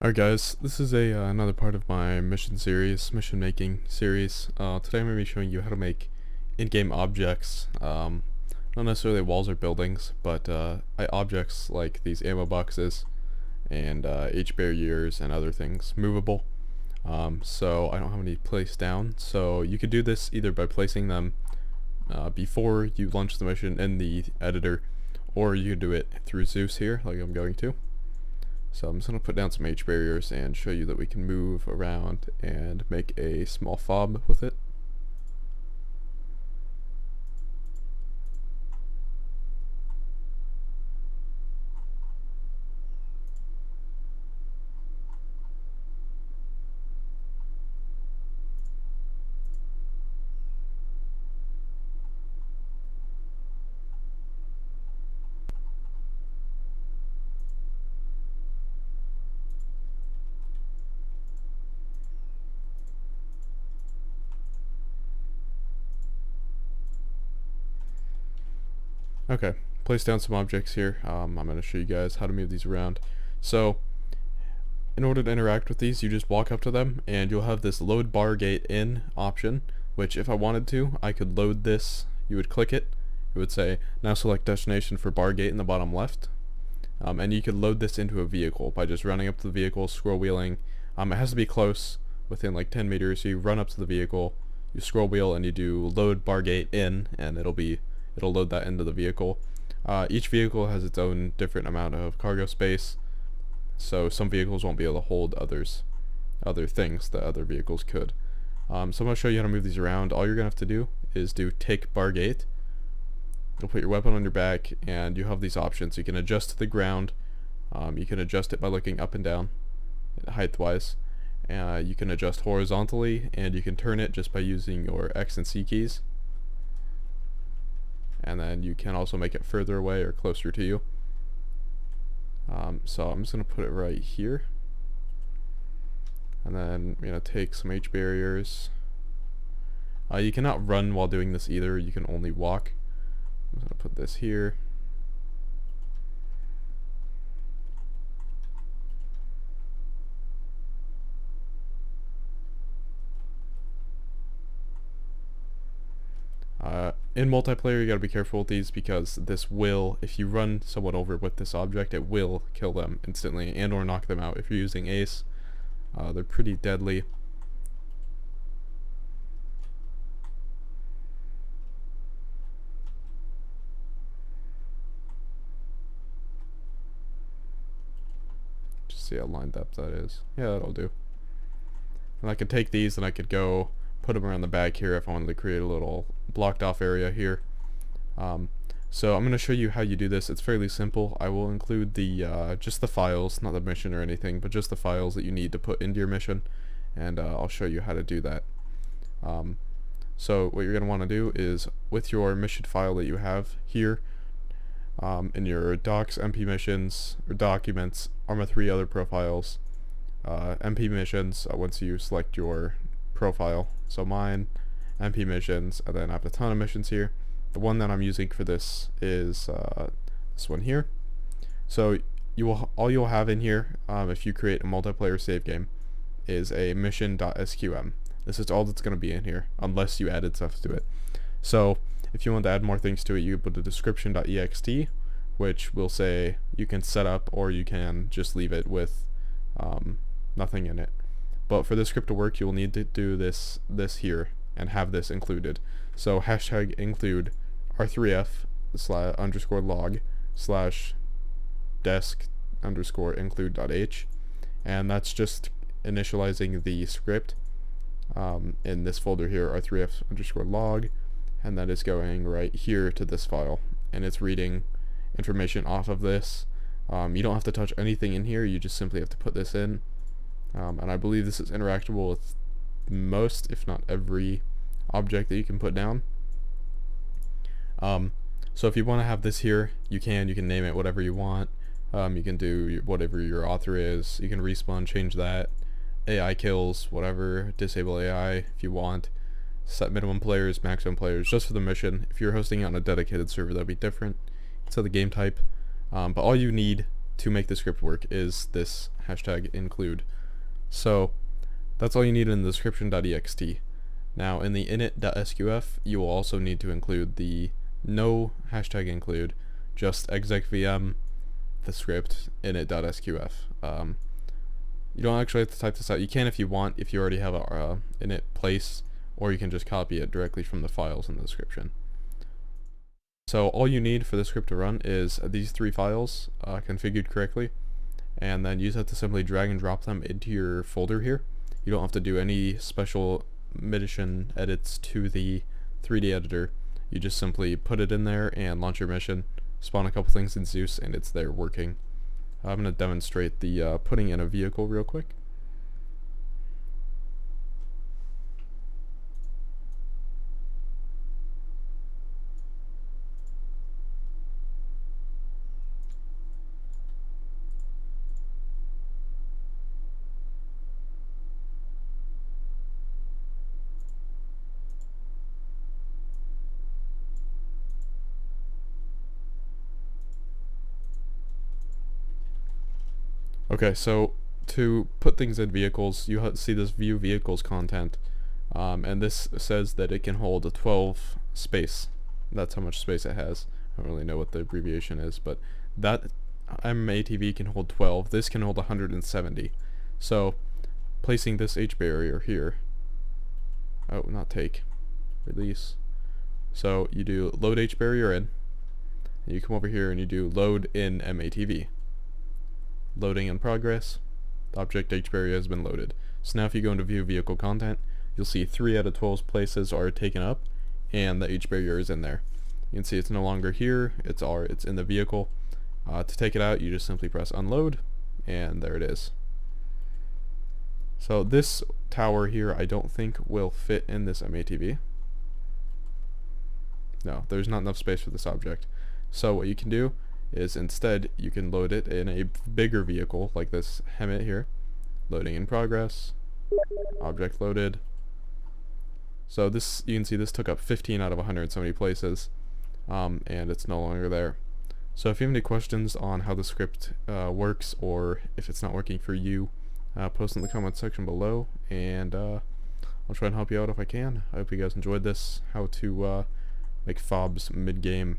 Alright guys, this is another part of my mission making series. Today I'm going to be showing you how to make in-game objects, not necessarily walls or buildings, but objects like these ammo boxes and H barriers and other things, movable. So I don't have any placed down, so you could do this either by placing them before you launch the mission in the editor, or you could do it through Zeus here, like I'm going to. So I'm just going to put down some H barriers and show you that we can move around and make a small FOB with it. Okay, place down some objects here. I'm going to show you guys how to move these around. So, in order to interact with these, you just walk up to them and you'll have this load bar gate in option, which if I wanted to, I could load this. You would click it. It would say, now select destination for bar gate in the bottom left. And you could load this into a vehicle by just running up to the vehicle, scroll wheeling. It has to be close, within like 10 meters. So you run up to the vehicle, you scroll wheel, and you do load bar gate in, and it'll load that into the vehicle. Each vehicle has its own different amount of cargo space, so some vehicles won't be able to hold other things that other vehicles could. So I'm going to show you how to move these around. All you're going to have to do is do take bar gate. You'll put your weapon on your back, and you have these options. You can adjust to the ground. You can adjust it by looking up and down, height-wise. You can adjust horizontally, and you can turn it just by using your X and C keys. And then you can also make it further away or closer to you. So I'm just going to put it right here. And then I'm going to take some H barriers. You cannot run while doing this either. You can only walk. I'm going to put this here. In multiplayer, you gotta be careful with these because this will, if you run someone over with this object, it will kill them instantly and or knock them out. If you're using Ace, they're pretty deadly. Just see how lined up that is. Yeah, that'll do. And I could take these and I could go put them around the back here if I wanted to create a little blocked off area here. So I'm going to show you how you do this. It's fairly simple. I will include the just the files, not the mission or anything, but just the files that you need to put into your mission, and I'll show you how to do that. So what you're going to want to do is, with your mission file that you have here, in your docs, MP missions, or documents, Arma 3 other profiles, MP missions, once you select your profile, so mine, MP missions, and then I have a ton of missions here. The one that I'm using for this is this one here. So all you'll have in here, if you create a multiplayer save game, is a mission.sqm. This is all that's going to be in here, unless you added stuff to it. So if you want to add more things to it, you put a description.ext, which will say you can set up, or you can just leave it with nothing in it. But for this script to work, you'll need to do this here and have this included. So hashtag include r3f _ log / desk _ include.h, and that's just initializing the script in this folder here, r3f _ log, and that is going right here to this file, and it's reading information off of this. You don't have to touch anything in here, you just simply have to put this in. And I believe this is interactable with most, if not every, object that you can put down. So if you want to have this here, you can name it whatever you want. You can do whatever your author is. You can respawn, change that. AI kills, whatever. Disable AI if you want. Set minimum players, maximum players, just for the mission. If you're hosting it on a dedicated server, that'd be different. So the game type. But all you need to make the script work is this hashtag include. So that's all you need in the description.ext. Now in the init.sqf, you will also need to include the no hashtag include, just execvm the script init.sqf. You don't actually have to type this out. You can if you want, if you already have a init place, or you can just copy it directly from the files in the description. So all you need for the script to run is these 3 files configured correctly, and then you just have to simply drag and drop them into your folder here. You don't have to do any special mission edits to the 3D editor. You just simply put it in there and launch your mission, spawn a couple things in Zeus, and it's there working. I'm going to demonstrate the putting in a vehicle real quick. Okay, so to put things in vehicles, you see this view vehicles content, and this says that it can hold a 12 space. That's how much space it has. I don't really know what the abbreviation is, but that ATV can hold 12. This can hold 170. So placing this H barrier here, oh, not take, release. So you do load H barrier in, and you come over here and you do load in MATV. Loading in progress. The object H barrier has been loaded. So now if you go into view vehicle content, you'll see 3 out of 12 places are taken up, and the H barrier is in there. You can see it's no longer here, it's in the vehicle. To take it out, you just simply press unload, and there it is. So this tower here I don't think will fit in this MATV. No, there's not enough space for this object. So what you can do is instead you can load it in a bigger vehicle like this Hemet here. Loading in progress. Object loaded. So this, you can see this took up 15 out of 170 places, and it's no longer there. So if you have any questions on how the script works, or if it's not working for you, post in the comment section below, and I'll try and help you out if I can. I hope you guys enjoyed this, how to make FOBs mid-game.